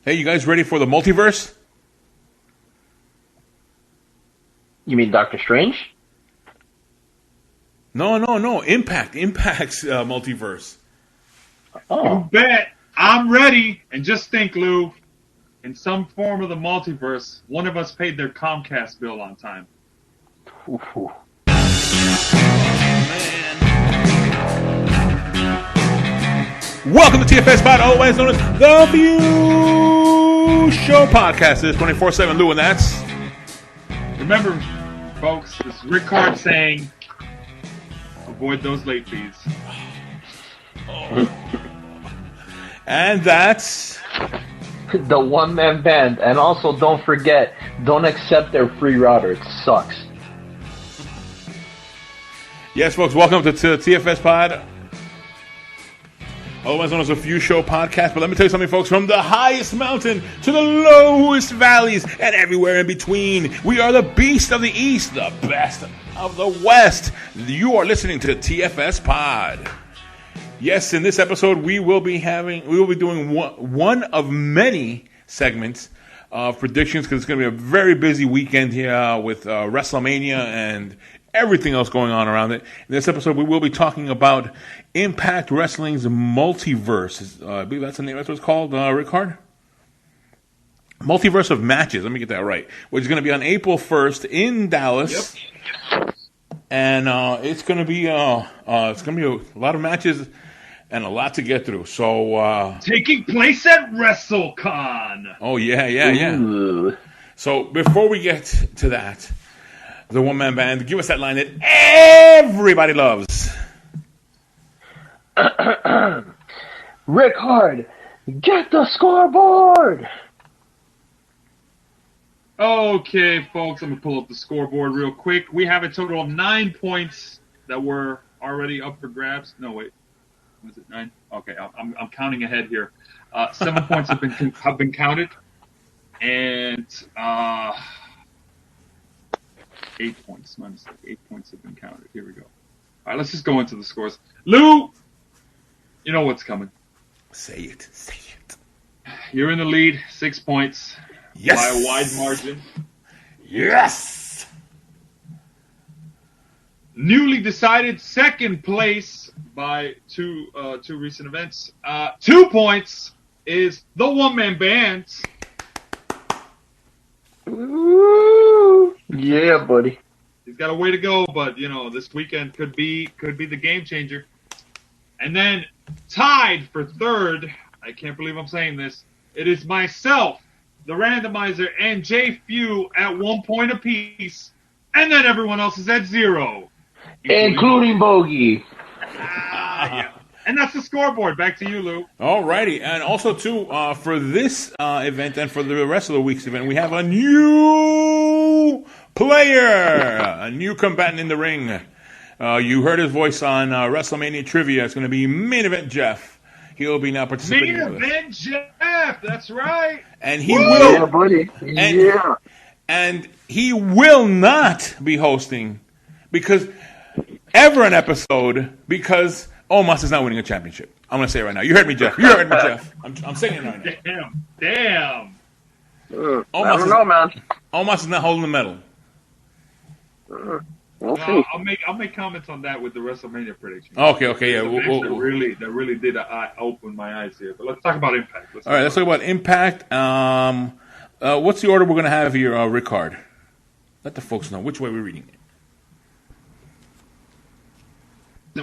Hey, you guys ready for the multiverse? You mean Doctor Strange? No. Impact's multiverse. Oh. You bet. I'm ready. And just think, Lou, in some form of the multiverse, one of us paid their Comcast bill on time. Ooh. Welcome to TFSPOD, otherwise known as the View Show Podcast. This is 24/7 Lou, and that's... Remember, folks, this is Ric-Hard saying, avoid those late fees. And that's... the one-man band. And also, don't forget, don't accept their free router. It sucks. Yes, folks, welcome to TFSPOD, otherwise known as a View Show Podcast. But let me tell you something, folks. From the highest mountain to the lowest valleys and everywhere in between, we are the beast of the East, the best of the West. You are listening to TFSPOD. Yes, in this episode, we will be doing one of many segments of predictions, because it's going to be a very busy weekend here with WrestleMania and everything else going on around it. In this episode, we will be talking about Impact Wrestling's Multiverse. I believe that's the name. That's what it's called, Ric-Hard? Multiverse of Matches. Let me get that right. Which is going to be on April 1st in Dallas. Yep. And it's going to be a lot of matches and a lot to get through. So taking place at WrestleCon. Oh yeah. Ooh. So before we get to that, the one-man band, give us that line that everybody loves. Ric-Hard, get the scoreboard! Okay, folks, I'm going to pull up the scoreboard real quick. We have a total of 9 points that were already up for grabs. No, wait. Was it 9? Okay, I'm counting ahead here. 7 points have been counted. And 8 points. My mistake. 8 points have been counted. Here we go. All right, let's just go into the scores. Lou, you know what's coming. Say it. You're in the lead, 6 points. Yes. By a wide margin. Yes. Newly decided second place by two recent events. 2 points is the one-man band. Ooh, yeah, buddy. He's got a way to go, but this weekend could be the game changer. And then tied for third, I can't believe I'm saying this, it is myself, the Randomizer, and Jfew at 1 point apiece, and then everyone else is at 0. Including Bogey. Yeah. And that's the scoreboard. Back to you, Lou. Alrighty, and also too for this event and for the rest of the week's event, we have a new player, a new combatant in the ring. You heard his voice on WrestleMania Trivia. It's going to be Main Event Jeff. He'll be now participating. Main Event Jeff. That's right. And he will. Yeah, buddy. Yeah. And he will not be hosting because an episode because Omos is not winning a championship. I'm going to say it right now. You heard me, Jeff. I'm saying it right now. Damn. I don't know, man. Omos is not holding the medal. We'll see. I'll make comments on that with the WrestleMania prediction. Okay, yeah. That really did open my eyes here. But let's talk about Impact. All right, let's talk about Impact. What's the order we're going to have here, Ric-Hard? Let the folks know which way we're reading it.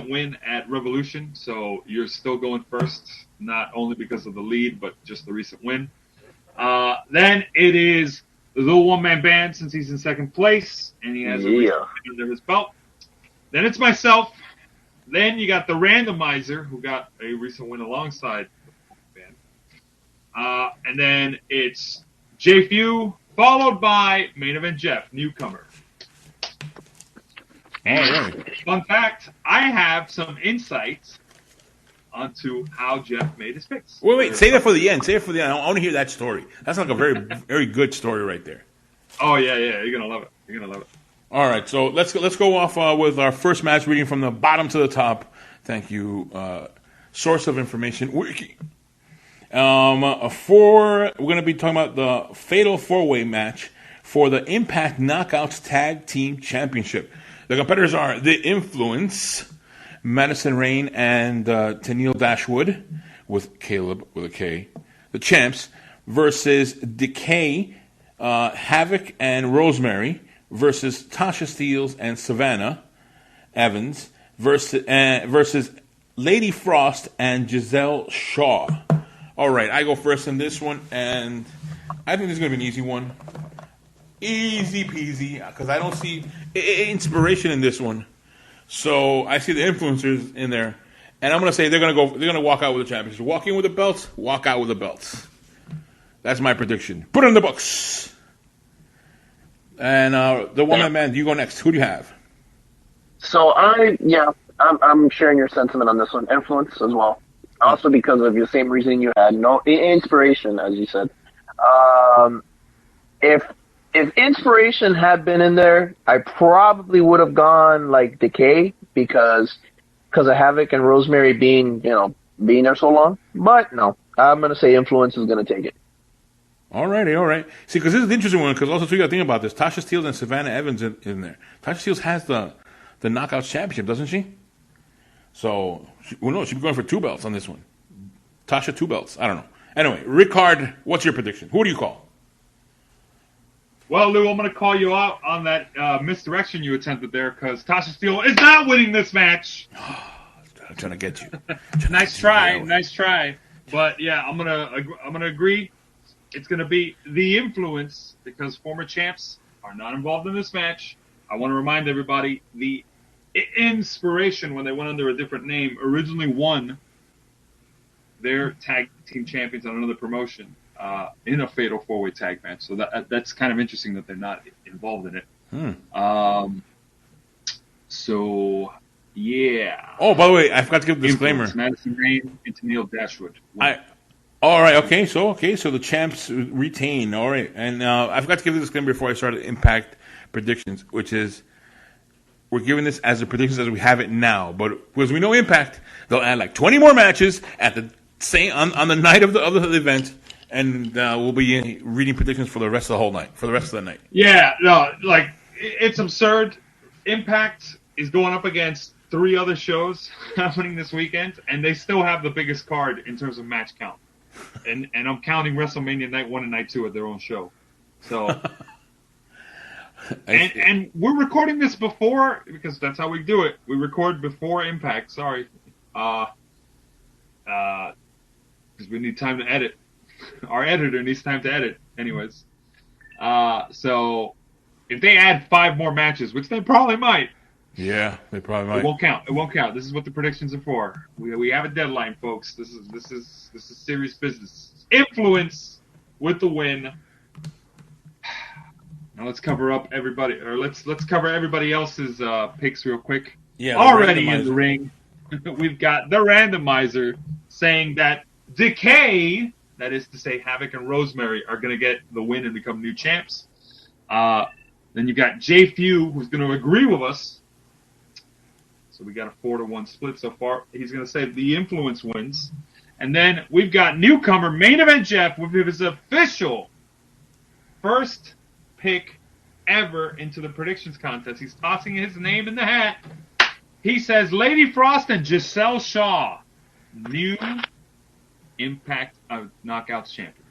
Win at Revolution, so you're still going first, not only because of the lead, but just the recent win. Then it is the one-man band, since he's in second place, and he has a recent win under his belt. Then it's myself. Then you got the Randomizer, who got a recent win alongside the band. And then it's Jfew, followed by Main Event Jeff, newcomer. And fun fact, I have some insights onto how Jeff made his picks. Wait, say that for the end. I want to hear that story. That's like a very, very good story right there. Oh, yeah. You're going to love it. All right, so let's go off with our first match, reading from the bottom to the top. Thank you. Source of information, Wiki. We're going to be talking about the Fatal 4-Way match for the Impact Knockouts Tag Team Championship. The competitors are The Influence, Madison Rayne and Tennille Dashwood, with Caleb with a K. The Champs versus Decay, Havoc and Rosemary versus Tasha Steelz and Savannah Evans versus Lady Frost and Giselle Shaw. All right, I go first in this one, and I think this is going to be an easy one. Easy peasy, because I don't see inspiration in this one. So I see the influencers in there, and I'm going to say they're going to walk out with the championship. Walk in with the belts, walk out with the belts. That's my prediction. Put it in the books. And the woman man, you go next. Who do you have? So I'm sharing your sentiment on this one. Influence as well. Also because of the same reason you had, no inspiration, as you said. If inspiration had been in there, I probably would have gone like Decay because of Havoc and Rosemary being there so long. But no, I'm gonna say Influence is gonna take it. All right. See, because this is an interesting one. Because also, too, you got to think about this. Tasha Steelz and Savannah Evans in there. Tasha Steelz has the Knockouts Championship, doesn't she? So, she'd be going for 2 belts on this one. Tasha, 2 belts. I don't know. Anyway, Ric-Hard, what's your prediction? Who do you call? Well, Lou, I'm going to call you out on that misdirection you attempted there because Tasha Steelz is not winning this match. I'm trying to get you. Nice try. But yeah, I'm gonna agree. It's gonna be The Influence because former champs are not involved in this match. I want to remind everybody the Inspiration, when they went under a different name, originally won their tag team champions on another promotion in a fatal 4-way tag match. So that's kind of interesting that they're not involved in it. So yeah. Oh, by the way, I forgot to give a disclaimer. Madison Rayne and Tennille Dashwood. All right. Okay. So the champs retain. All right, and I forgot to give the disclaimer before I started Impact predictions, which is we're giving this as the predictions as we have it now. But because we know Impact, they'll add like 20 more matches at the same on the night of the event, and we'll be reading predictions for the rest of the whole night, for the rest of the night. Yeah. No, like it's absurd. Impact is going up against 3 other shows happening this weekend, and they still have the biggest card in terms of match count. And I'm counting WrestleMania Night 1 and Night 2 at their own show. So, and we're recording this before, because that's how we do it. We record before Impact, sorry. Because we need time to edit. Our editor needs time to edit. Anyways. So, if they add 5 more matches, which they probably might. Yeah, they probably might. It won't count. This is what the predictions are for. We have a deadline, folks. This is serious business. Influence with the win. Now let's cover up everybody, or let's cover everybody else's picks real quick. Yeah. Already in the ring, we've got the randomizer saying that Decay, that is to say Havoc and Rosemary, are going to get the win and become new champs. Then you've got Jfew, who's going to agree with us. So we got a 4-1 split so far. He's going to say the Influence wins. And then we've got newcomer Main Event Jeff with his official first pick ever into the predictions contest. He's tossing his name in the hat. He says Lady Frost and Giselle Shaw, new Impact Knockouts champion.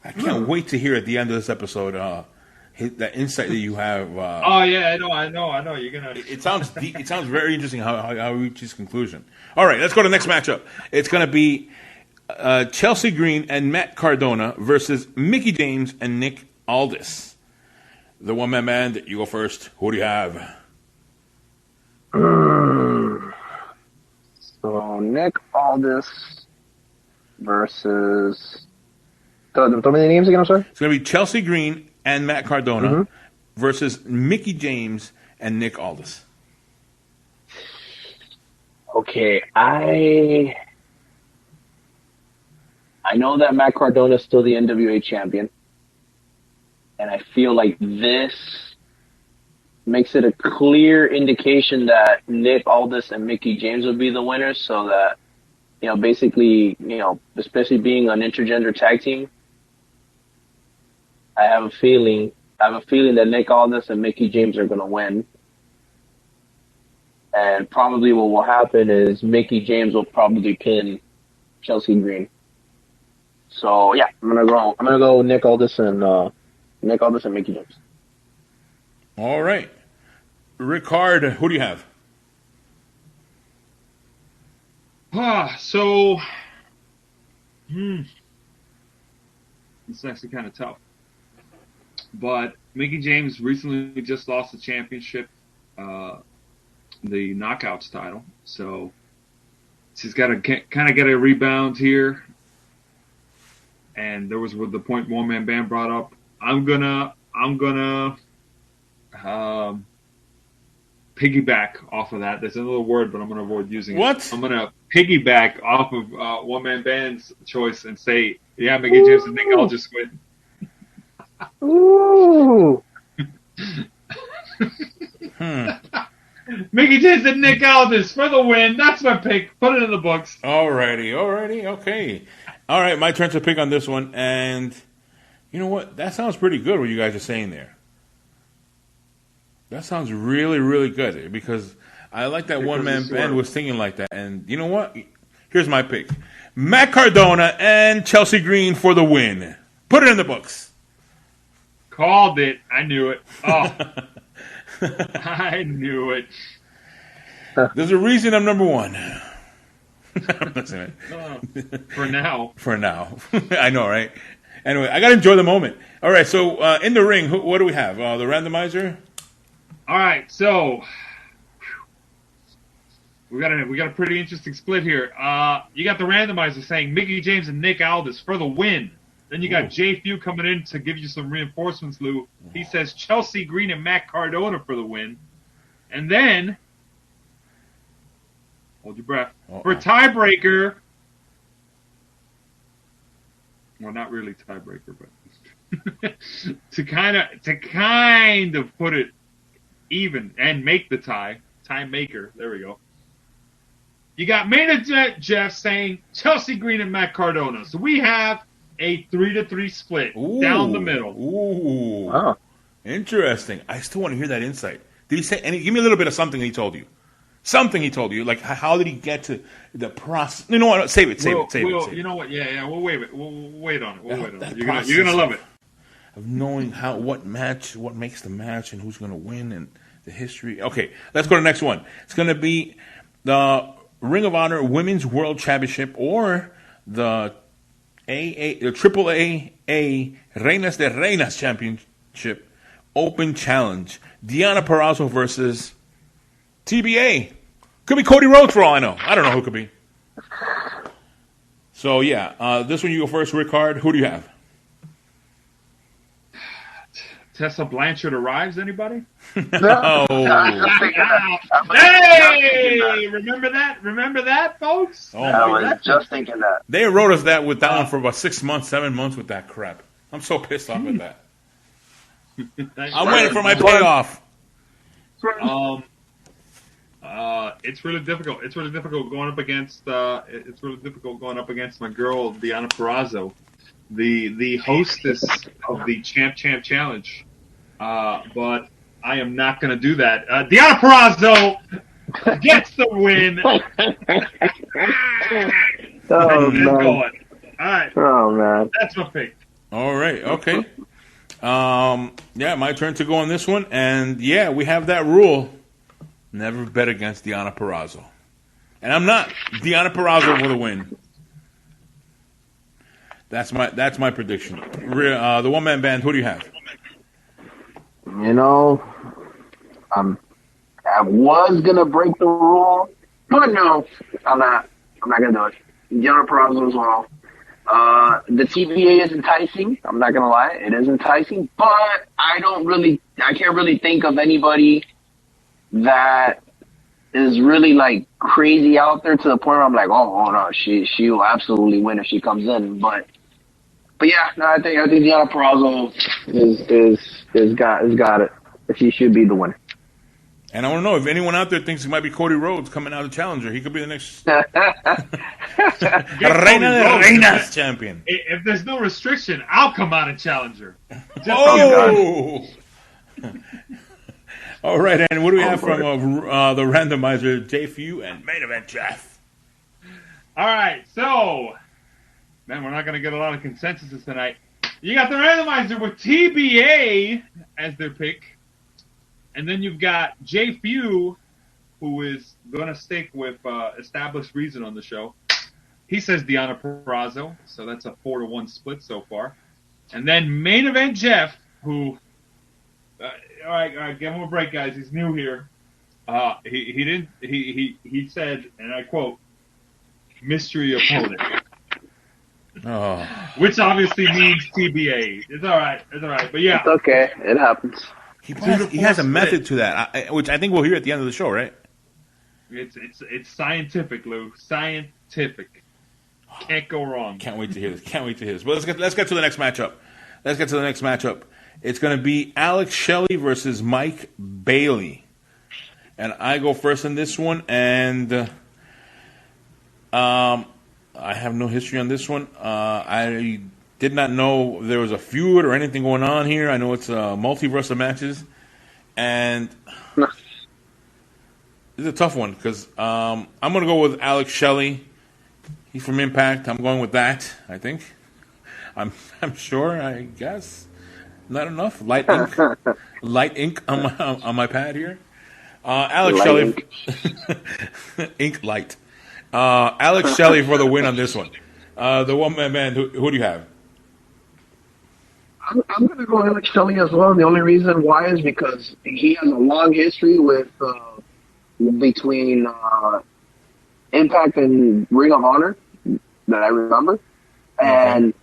I can't wait to hear at the end of this episode that insight that you have. Oh yeah, I know. You're gonna. It sounds deep. It sounds very interesting how we reach this conclusion. All right, let's go to the next matchup. It's going to be Chelsea Green and Matt Cardona versus Mickie James and Nick Aldis. The one-man band. You go first. Who do you have? So Nick Aldis versus. Tell me the names again. I'm sorry. It's going to be Chelsea Green and Matt Cardona versus Mickie James and Nick Aldis. Okay, I know that Matt Cardona is still the NWA champion, and I feel like this makes it a clear indication that Nick Aldis and Mickie James will be the winners, so that basically, especially being an intergender tag team, I have a feeling that Nick Aldis and Mickie James are going to win. And probably what will happen is Mickie James will probably pin Chelsea Green. So yeah, I'm gonna go Nick Aldis and Mickie James. All right. Ric-Hard, who do you have? So it's actually kind of tough. But Mickie James recently just lost the championship, the Knockouts title. So she's got to kind of get a rebound here. And there was the point One Man Band brought up. I'm gonna piggyback off of that. There's another word, but I'm gonna avoid using it. I'm gonna piggyback off of One Man Band's choice and say, yeah, Mickie James and Nick Aldis win. Ooh. Mickie James and Nick Aldis for the win. That's my pick. Put it in the books. Alrighty, okay. All right, my turn to pick on this one, and you know what? That sounds pretty good. What you guys are saying there. That sounds really, really good because I like that One Man Band was thinking like that. And you know what? Here's my pick: Matt Cardona and Chelsea Green for the win. Put it in the books. Called it. I knew it. Oh. I knew it. There's a reason I'm number one. For now. For now. I know, right? Anyway, I got to enjoy the moment. All right, so in the ring, what do we have? The randomizer? All right, so we got a pretty interesting split here. You got the randomizer saying Mickie James and Nick Aldis for the win. Then you got Jfew coming in to give you some reinforcements, Lou. He says Chelsea Green and Matt Cardona for the win. And then, hold your breath, for tiebreaker, well, not really tiebreaker, but to kind of put it even and make the time maker. There we go. You got Main Event Jeff saying Chelsea Green and Matt Cardona. So we have a 3-3 split down the middle. Ooh. Wow. Interesting. I still want to hear that insight. Did he say any? Give me a little bit of something he told you. Something he told you. Like, how did he get to the process? You know what? Save it. You know what? Yeah. We'll wait on it. You're gonna love it. Of knowing what makes the match and who's gonna win and the history. Okay, let's go to the next one. It's gonna be the Ring of Honor Women's World Championship or the AAA Reinas de Reinas Championship Open Challenge. Deonna Purrazzo versus TBA. Could be Cody Rhodes for all I know. I don't know who it could be. So, yeah. This one you go first, Ric-Hard. Who do you have? Tessa Blanchard arrives, anybody? No. Hey! Remember that, folks? Oh, I was just thinking that. They wrote us that with that one for about 6 months, 7 months with that crap. I'm so pissed off at that. I'm waiting for my payoff. It's really difficult. It's really difficult going up against my girl Deonna Purrazzo, the hostess of the Champ Challenge. But I am not going to do that. Deonna Purrazzo gets the win. Oh man! All right. Oh man! That's my pick. All right. Okay. Yeah, my turn to go on this one, and yeah, we have that rule. Never bet against Deonna Purrazzo. And I'm not. Deonna Purrazzo for the win. That's my prediction. The One Man Band, who do you have? You know, I was gonna break the rule, but no, I'm not gonna do it. Deonna Purrazzo as well. The TBA is enticing. I'm not gonna lie, it is enticing, but I can't really think of anybody that is really like crazy out there to the point where I'm like, oh no, she will absolutely win if she comes in. But yeah, no, I think Deonna Purrazzo is got it. She should be the winner. And I want to know if anyone out there thinks it might be Cody Rhodes coming out of Challenger. He could be the next Reina de Reinas champion. If there's no restriction, I'll come out of Challenger. Oh! All right, and what do we have from the randomizer, Jfew and Main Event Jeff? All right, so, man, we're not going to get a lot of consensus tonight. You got the randomizer with TBA as their pick. And then you've got Jfew, who is going to stick with established reason on the show. He says Deonna Purrazzo, so that's a 4-1 split so far. And then Main Event Jeff, who... all right, give him a break, guys. He's new here. He said, and I quote, mystery opponent. Oh. Which obviously means TBA. It's all right. But yeah. It's okay. It happens. He has a method to that, which I think we'll hear at the end of the show, right? It's scientific, Lou. Scientific. Can't go wrong. Can't wait to hear this. Well, let's get to the next matchup. It's going to be Alex Shelley versus Mike Bailey. And I go first in this one, and I have no history on this one. I did not know there was a feud or anything going on here. I know it's a multiverse of matches. And this is a tough one because I'm going to go with Alex Shelley. He's from Impact. I'm going with that, I think. I'm sure, I guess. Not enough. Light ink on my pad here. Alex light Shelley. Ink light. Alex Shelley for the win on this one. The one-man band, who do you have? I'm going to go Alex Shelley as well. And the only reason why is because he has a long history with between Impact and Ring of Honor that I remember. And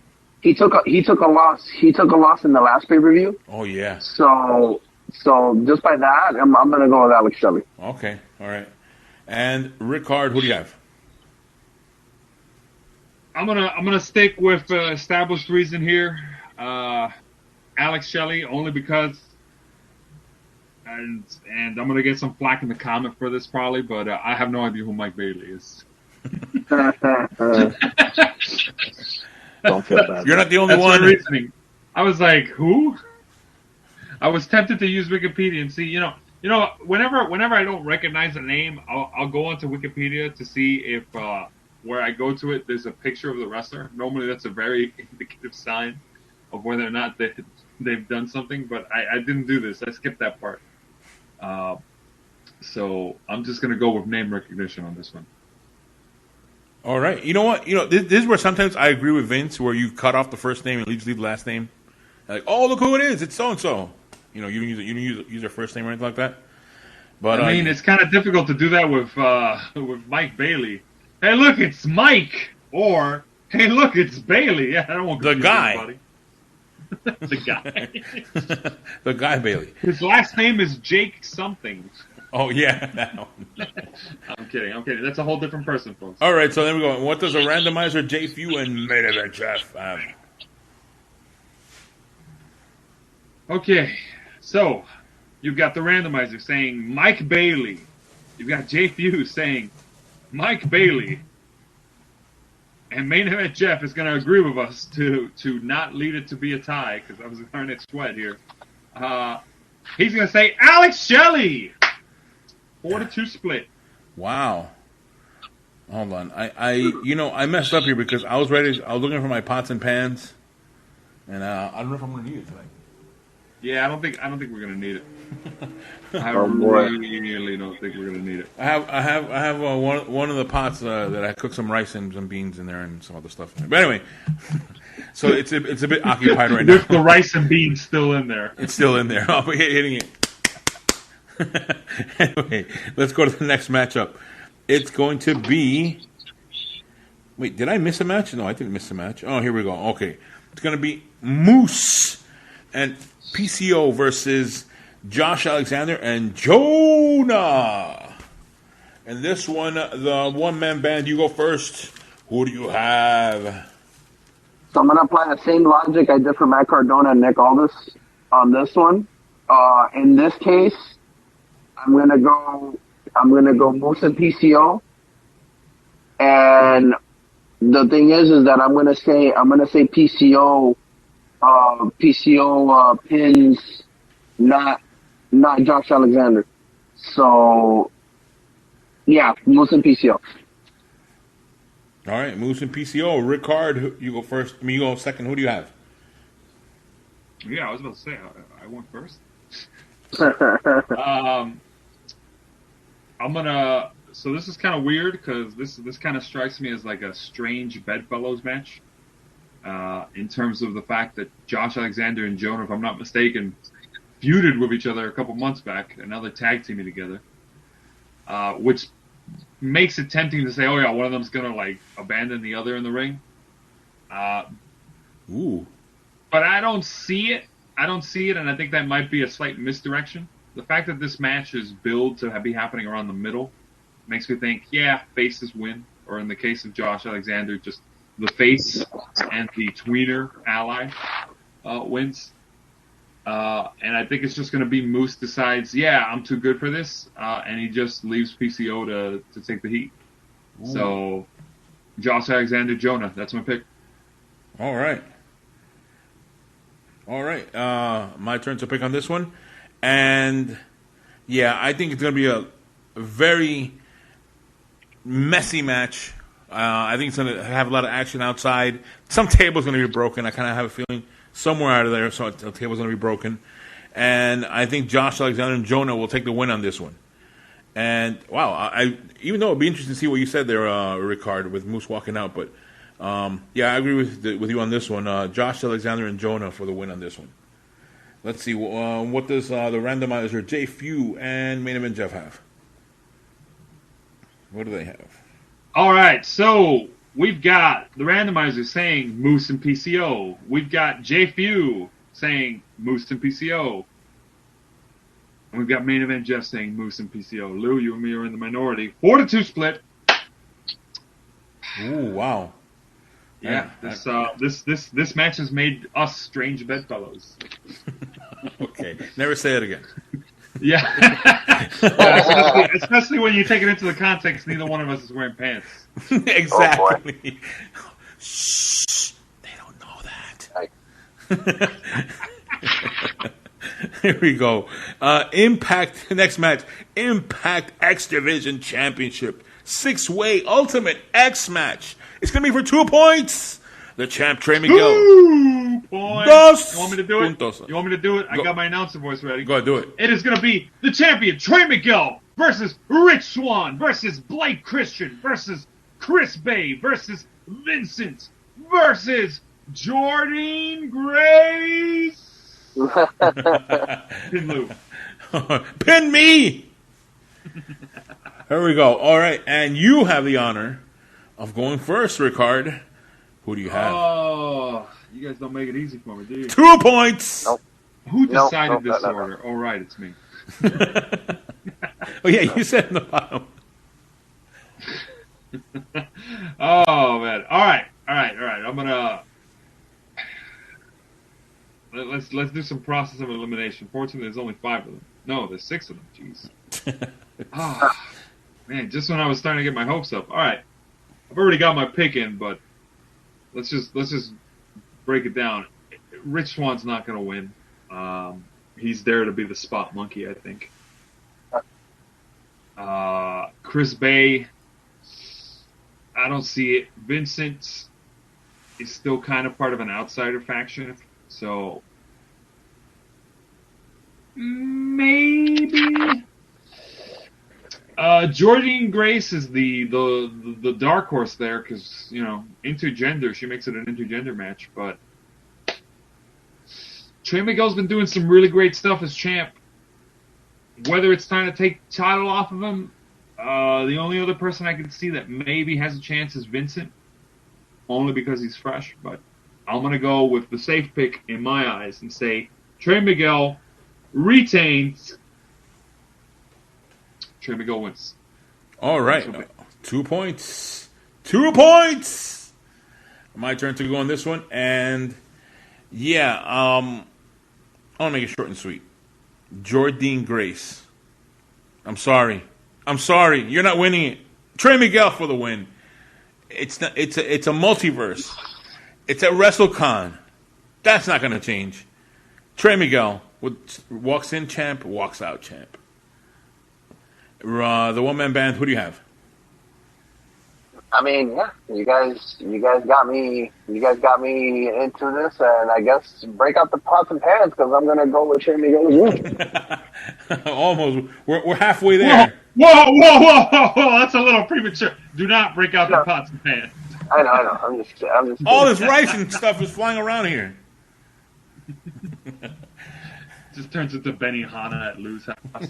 he took a loss. He took a loss in the last pay-per-view. Oh yeah. So just by that, I'm gonna go with Alex Shelley. Okay, all right. And Ric-Hard, who do you have? I'm gonna stick with established reason here. Alex Shelley, only because, and I'm gonna get some flack in the comment for this probably, but I have no idea who Mike Bailey is. Don't feel bad. You're not the only That's one. My reasoning. I was like, who? I was tempted to use Wikipedia and see, you know, whenever I don't recognize a name, I'll go onto Wikipedia to see if where I go to it, there's a picture of the wrestler. Normally, that's a very indicative sign of whether or not they've done something. But I didn't do this. I skipped that part. So I'm just gonna go with name recognition on this one. All right. You know what? This is where sometimes I agree with Vince, where you cut off the first name and leave the last name. Like, oh, look who it is! It's so and so. You don't use their first name or anything like that. But I mean, it's kind of difficult to do that with Mike Bailey. Hey, look, it's Mike, or hey, look, it's Bailey. Yeah, I don't want to the guy. Anybody. The guy. The guy Bailey. His last name is Jake something. Oh yeah, that one. I'm kidding. That's a whole different person, folks. All right, so then we go. What does a randomizer, Jfew and Main Event Jeff have? Okay, so you've got the randomizer saying Mike Bailey. You've got Jfew saying Mike Bailey. And Main Event Jeff is going to agree with us to not lead it to be a tie, because I was starting to sweat here. He's going to say Alex Shelley. 4-2 split. Wow. Hold on. I messed up here because I was looking for my pots and pans, and I don't know if I'm going to need it tonight. Yeah, I don't think we're going to need it. I really don't think we're going to need it. I have one of the pots that I cook some rice and some beans in there and some other stuff. But anyway, so it's a bit occupied right now. With the rice and beans still in there. It's still in there. I'll be hitting it. Anyway, let's go to the next matchup. It's going to be... Wait, did I miss a match? No, I didn't miss a match. Oh, here we go. Okay. It's going to be Moose and PCO versus Josh Alexander and Jonah. And this one, the one-man band, you go first. Who do you have? So I'm going to apply the same logic I did for Matt Cardona and Nick Aldis on this one. In this case, I'm gonna go Moose and PCO. And the thing is that I'm gonna say PCO. PCO pins, not Josh Alexander. So yeah, Moose and PCO. All right, Moose and PCO. Ric-Hard, you go first. I mean, you go second. Who do you have? Yeah, I was about to say I went first. I'm gonna. So this is kind of weird because this kind of strikes me as like a strange bedfellows match. In terms of the fact that Josh Alexander and Jonah, if I'm not mistaken, feuded with each other a couple months back, and now they're tag teaming together, which makes it tempting to say, oh yeah, one of them's gonna like abandon the other in the ring. Ooh. But I don't see it. And I think that might be a slight misdirection. The fact that this match is billed to be happening around the middle makes me think, yeah, faces win, or in the case of Josh Alexander, just the face and the tweener ally wins. And I think it's just going to be Moose decides, yeah, I'm too good for this, and he just leaves PCO to take the heat. Ooh. So, Josh Alexander, Jonah, that's my pick. All right. My turn to pick on this one. And, yeah, I think it's going to be a very messy match. I think it's going to have a lot of action outside. Some table's going to be broken. I kind of have a feeling somewhere out of there, so the table's going to be broken. And I think Josh Alexander and Jonah will take the win on this one. And, wow, I even though it would be interesting to see what you said there, Ric-Hard, with Moose walking out. But, yeah, I agree with you on this one. Josh Alexander and Jonah for the win on this one. Let's see. What does the randomizer Jfew and Main Event Jeff have? What do they have? All right, so we've got the randomizer saying Moose and PCO. We've got Jfew saying Moose and PCO. And we've got Main Event Jeff saying Moose and PCO. Lou, you and me are in the minority. 4-2 split. Ooh, wow. Yeah, this match has made us strange bedfellows. Okay, never say it again. Yeah. especially when you take it into the context, neither one of us is wearing pants. Exactly. Oh, shh, they don't know that. Here we go. Impact, next match. Impact X Division Championship. 6-way Ultimate X match. It's going to be for 2 points. The champ, Trey Miguel. 2 points. You want me to do it? Puntos. You want me to do it? I got my announcer voice ready. Go ahead, do it. It is going to be the champion, Trey Miguel, versus Rich Swann, versus Blake Christian, versus Chris Bay, versus Vincent, versus Jordynne Grace. Pin Lou. Pin me. Here we go. All right, and you have the honor of going first, Ric-Hard. Who do you have? Oh, you guys don't make it easy for me, do you? 2 points. Nope. Who decided this order? Oh, right, it's me. Oh, yeah, you said in the bottom. Oh, man. All right. I'm gonna let's do some process of elimination. Fortunately, there's only 5 of them. No, there's 6 of them. Jeez. Oh, man, just when I was starting to get my hopes up. All right, I've already got my pick in, but let's just break it down. Rich Swann's not gonna win. He's there to be the spot monkey, I think. Chris Bay, I don't see it. Vincent is still kind of part of an outsider faction, so maybe. Jordynne Grace is the dark horse there because, you know, intergender. She makes it an intergender match, but Trey Miguel's been doing some really great stuff as champ. Whether it's time to take the title off of him, the only other person I can see that maybe has a chance is Vincent, only because he's fresh. But I'm going to go with the safe pick in my eyes and say Trey Miguel retains. Trey Miguel wins. All right. 2 points. 2 points. My turn to go on this one. And, yeah, I'll make it short and sweet. Jordynne Grace I'm sorry. You're not winning it. Trey Miguel for the win. It's a multiverse. It's a WrestleCon. That's not going to change. Trey Miguel walks in champ, walks out champ. The one-man band. Who do you have? I mean, yeah, you guys got me into this, and I guess break out the pots and pans because I'm gonna go with Trey Miguel. Almost. We're halfway there. Whoa! That's a little premature. Do not break out the pots and pans. I know. I'm just. All this rice and stuff is flying around here. Just turns into Benihana at Lou's house.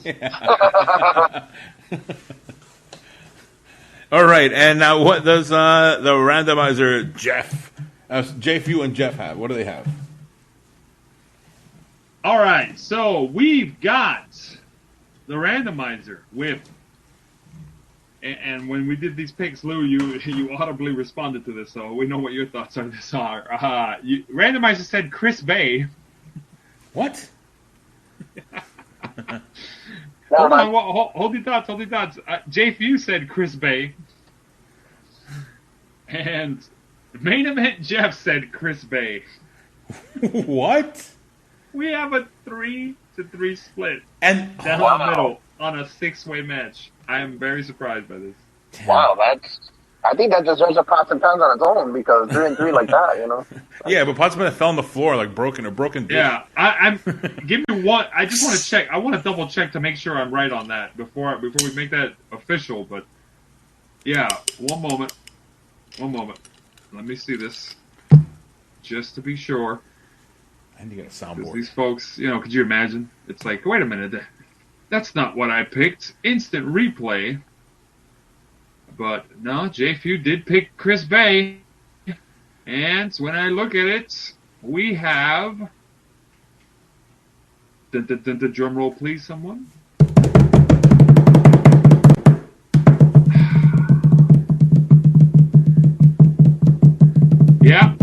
All right, and now what does the randomizer Jeff, Jfew and Jeff have? What do they have? All right, so we've got the randomizer with, and when we did these picks, Lou, you audibly responded to this, so we know what your thoughts on this are. Randomizer said Chris Bay. What? Hold on, hold your thoughts. Jfew said Chris Bay. And Main Event Jeff said Chris Bay. What? We have a 3-3 split. And down the middle on a 6-way match. I am very surprised by this. Wow, I think that deserves a pots and pans on its own because 3-3 like that, you know. Yeah, but pots and pans fell on the floor like broken dish. Yeah, I'm. Give me one. I just want to check. I want to double check to make sure I'm right on that before we make that official. But yeah, one moment. Let me see this, just to be sure. I need to get a soundboard. These folks, could you imagine? It's like, wait a minute, that's not what I picked. Instant replay. But no, Jfew did pick Chris Bay. And when I look at it, we have... The drum roll, please, someone. Yeah.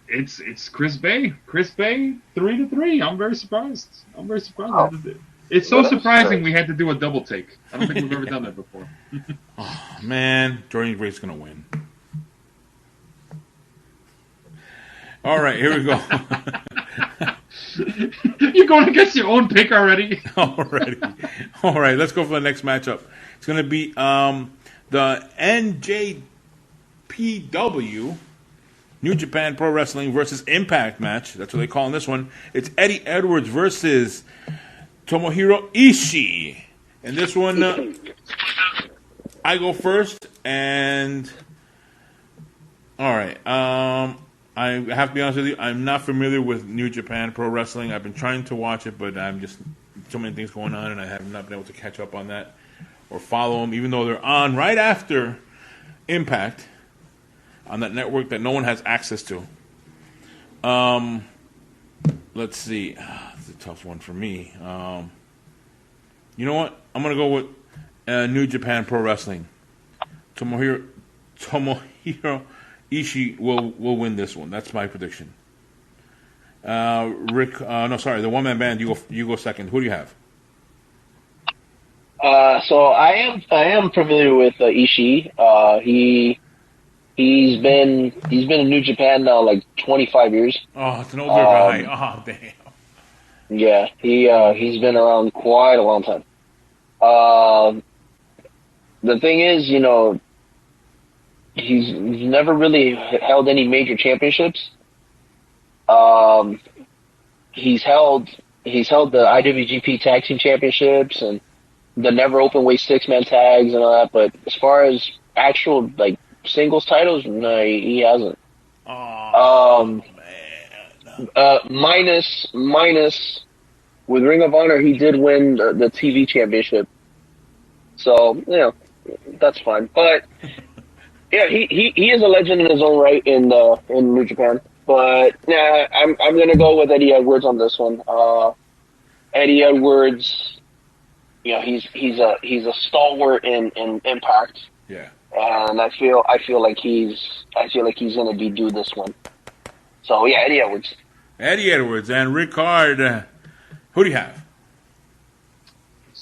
It's Chris Bay. Chris Bay, 3-3. I'm very surprised. Oh. It's so surprising we had to do a double take. I don't think we've ever done that before. Oh, man, Jordynne Grace is going to win. All right, here we go. You're going against your own pick already? All right, let's go for the next matchup. It's going to be the NJPW, New Japan Pro Wrestling versus Impact match. That's what they call in this one. It's Eddie Edwards versus Tomohiro Ishii. And this one, I go first. And all right, I have to be honest with you. I'm not familiar with New Japan Pro Wrestling. I've been trying to watch it, but I'm just so many things going on, and I have not been able to catch up on that or follow them, even though they're on right after Impact on that network that no one has access to. Let's see. It's a tough one for me. You know what? I'm going to go with New Japan Pro Wrestling. Tomohiro Ishii will win this one. That's my prediction. The one-man band, you go second. Who do you have? So I am familiar with Ishii. He's been in New Japan now like 25 years. Oh, it's an older guy. Oh, damn. Yeah, he's been around quite a long time. The thing is, he's never really held any major championships. He's held the IWGP Tag Team Championships and the Never Openweight 6-man tags and all that, but as far as actual like singles titles, no, he hasn't. Oh, man. Minus with Ring of Honor, he did win the TV championship. So, that's fine. But yeah, he is a legend in his own right in New Japan. But yeah, I'm gonna go with Eddie Edwards on this one. Eddie Edwards, he's a stalwart in Impact. Yeah. And I feel like he's gonna do this one. So yeah, Eddie Edwards. Eddie Edwards and Ric-Hard. Who do you have?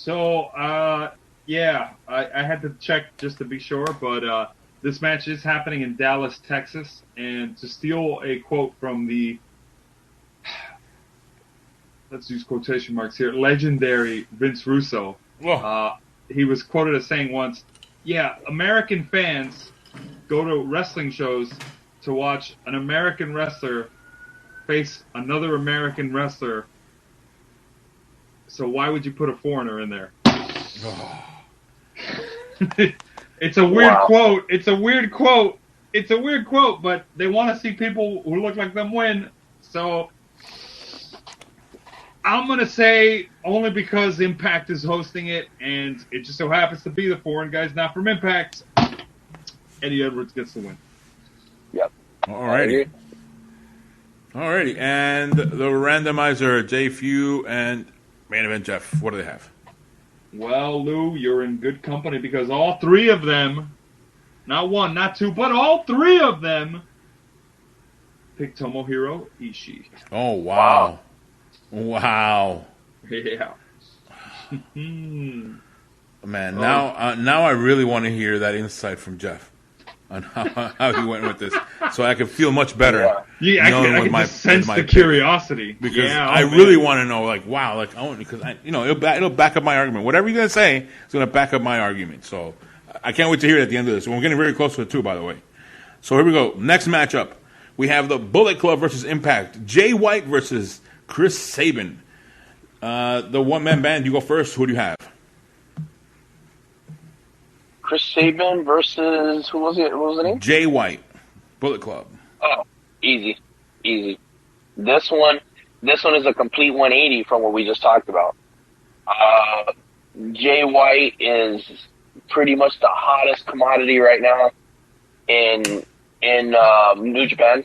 So, yeah, I had to check just to be sure, but this match is happening in Dallas, Texas. And to steal a quote from the, let's use quotation marks here, legendary Vince Russo, he was quoted as saying once, yeah, American fans go to wrestling shows to watch an American wrestler face another American wrestler. So why would you put a foreigner in there? It's a weird quote. It's a weird quote. It's a weird quote, but they want to see people who look like them win. So I'm going to say only because Impact is hosting it, and it just so happens to be the foreign guys not from Impact, Eddie Edwards gets the win. Yep. Alrighty. And the randomizer, Jfew and Main Event Jeff, what do they have? Well, Lou, you're in good company because all three of them, not one, not two, but all three of them picked Tomohiro Ishii. Oh, wow. Wow. Yeah. Man, now I really want to hear that insight from Jeff on how he went with this, so I can feel much better. Yeah, I can just sense the curiosity because I really want to know, like, wow, like because it'll back up my argument. Whatever you're gonna say, it's gonna back up my argument. So I can't wait to hear it at the end of this. We're getting very close to it too, by the way. So here we go. Next matchup, we have the Bullet Club versus Impact. Jay White versus Chris Sabin. The one-man band. You go first. Who do you have? Chris Sabin versus who was it? What was the name? Jay White, Bullet Club. Oh, easy. This one is a complete 180 from what we just talked about. Jay White is pretty much the hottest commodity right now in New Japan.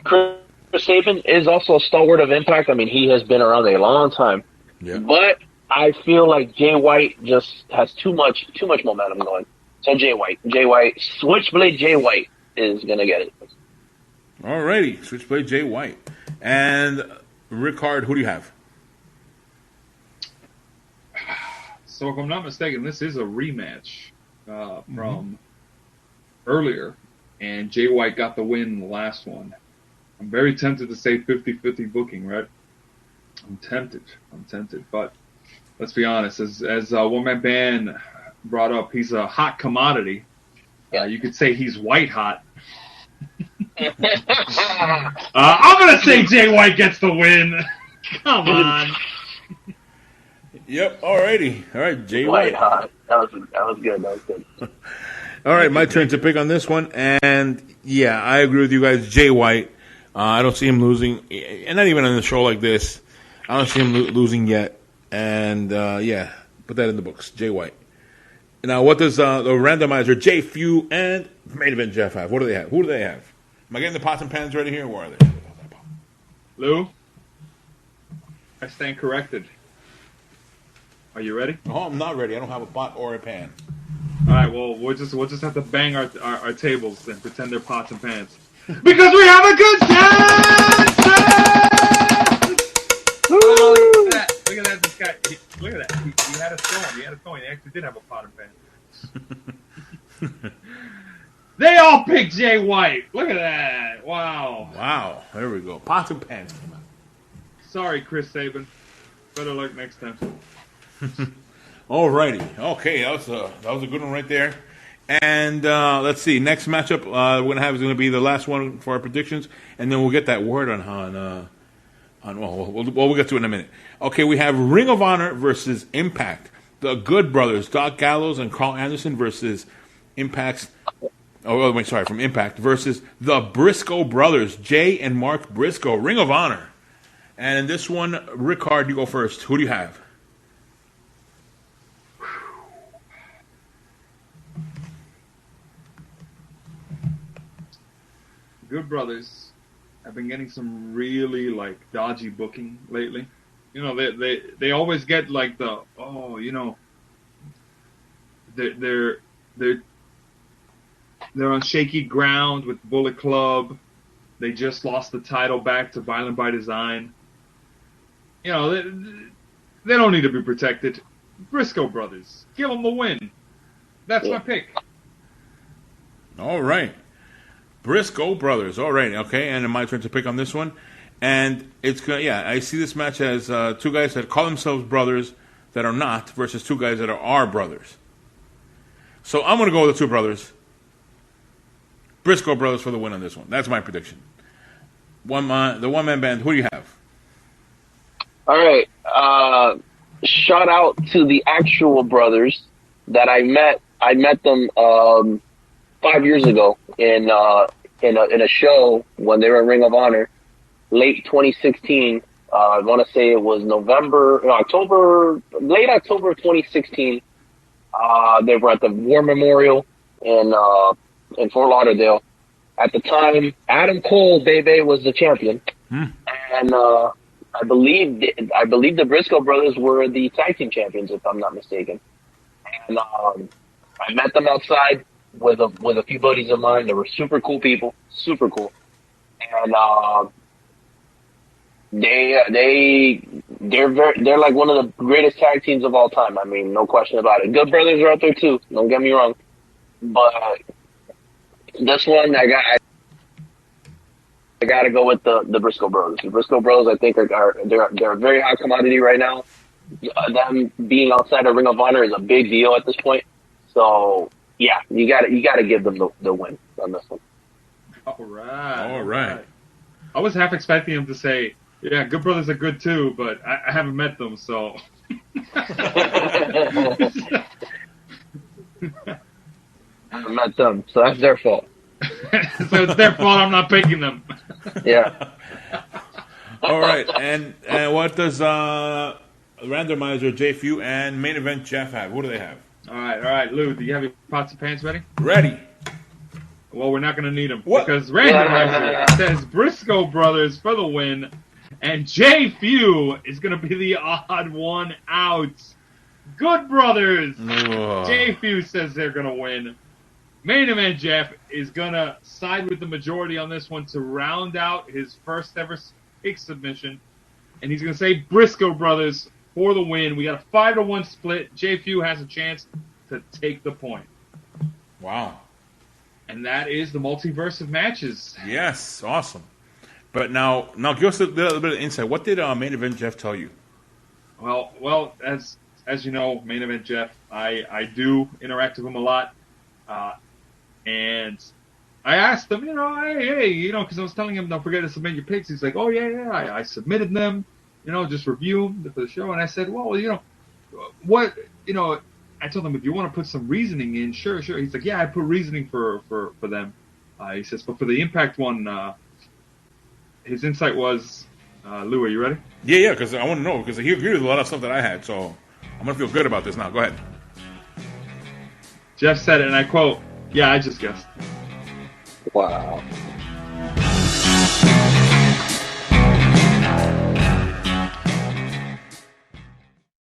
Chris Sabin is also a stalwart of Impact. I mean, he has been around a long time. Yeah. But I feel like Jay White just has too much momentum going. So Jay White, Switchblade Jay White is gonna get it. Alrighty, Switchblade Jay White and Ric-Hard. Who do you have? So if I'm not mistaken, this is a rematch from earlier, and Jay White got the win in the last one. I'm very tempted to say 50-50 booking, right? I'm tempted, but let's be honest. As One Man Band brought up, he's a hot commodity. You could say he's white hot. I'm gonna say Jay White gets the win. Come on. Yep. Alrighty. All right, Jay White. Hot. That was good. All right, my turn to pick on this one, and yeah, I agree with you guys. Jay White. I don't see him losing, and not even on a show like this. I don't see him losing yet. And, yeah, put that in the books. Jay White. Now, what does the randomizer, Jfew and Main Event Jeff have? What do they have? Who do they have? Am I getting the pots and pans ready here? Where are they? Lou, I stand corrected. Are you ready? Oh, I'm not ready. I don't have a pot or a pan. All right, well, we'll just have to bang our tables and pretend they're pots and pans. Because we have a good time! Oh, look at that, this guy, look at that. He had a stone. He actually did have a pot and pan. They all picked Jay White. Look at that. Wow. There we go. Pots and pans. Sorry, Chris Sabin. Better luck next time. Alrighty. Okay, that was a good one right there. And let's see. Next matchup we're gonna have is gonna be the last one for our predictions, and then we'll get that word on we'll get to it in a minute. Okay, we have Ring of Honor versus Impact. The Good Brothers, Doc Gallows and Karl Anderson versus from Impact versus the Briscoe Brothers, Jay and Mark Briscoe, Ring of Honor. And in this one, Ric-Hard, you go first. Who do you have? Good Brothers have been getting some really dodgy booking lately. You know, they always get they're on shaky ground with Bullet Club. They just lost the title back to Violent by Design. You know, They don't need to be protected. Briscoe brothers. Give them the win. That's my pick. All right. Briscoe brothers. All right. Okay. And my turn to pick on this one. And it's going to, I see this match as two guys that call themselves brothers that are not versus two guys that are brothers. So I'm going to go with the two brothers. Briscoe brothers for the win on this one. That's my prediction. The one-man band, who do you have? All right. Shout out to the actual brothers that I met. I met them 5 years ago in a show when they were in Ring of Honor, late 2016. I want to say it was late October of 2016. They were at the War Memorial in Fort Lauderdale. At the time, Adam Cole, Bebe, was the champion, and I believe the Briscoe brothers were the tag team champions, if I'm not mistaken. And I met them outside with a few buddies of mine. They were super cool people, super cool, and they're like one of the greatest tag teams of all time. I mean, no question about it. Good brothers are out there too. Don't get me wrong, but this one I got to go with the Briscoe brothers. The Briscoe brothers, I think, they're a very high commodity right now. Them being outside of Ring of Honor is a big deal at this point. So yeah, you got to give them the win on this one. All right. I was half expecting him to say, "Yeah, good brothers are good too," but I haven't met them, so. I haven't met them, so that's their fault. So it's their fault I'm not picking them. Yeah. All right, and what does Randomizer, Jfew, and Main Event Jeff have? What do they have? All right, Lou, do you have your pots and pans ready? Ready. Well, we're not going to need them. What? Because Randomizer says Briscoe brothers for the win, and Jfew is going to be the odd one out. Good brothers. Jfew says they're going to win. Main Event Jeff is going to side with the majority on this one to round out his first ever big submission. And he's going to say Briscoe brothers for the win. We got a 5-1 split. Jfew has a chance to take the point. Wow. And that is the multiverse of matches. Yes, awesome. But now give us a little bit of insight. What did Main Event Jeff tell you? Well, as you know, Main Event Jeff, I do interact with him a lot. And I asked him, hey, because I was telling him, don't forget to submit your picks. He's like, oh, yeah, I submitted them, just review them for the show. And I said, well, what, I told him, if you want to put some reasoning in, sure. He's like, yeah, I put reasoning for them. He says, but for the Impact one, his insight was, Lou, are you ready? Yeah, because I want to know, because he agreed with a lot of stuff that I had, so I'm going to feel good about this now. Go ahead. Jeff said it, and I quote, yeah, I just guessed. Wow.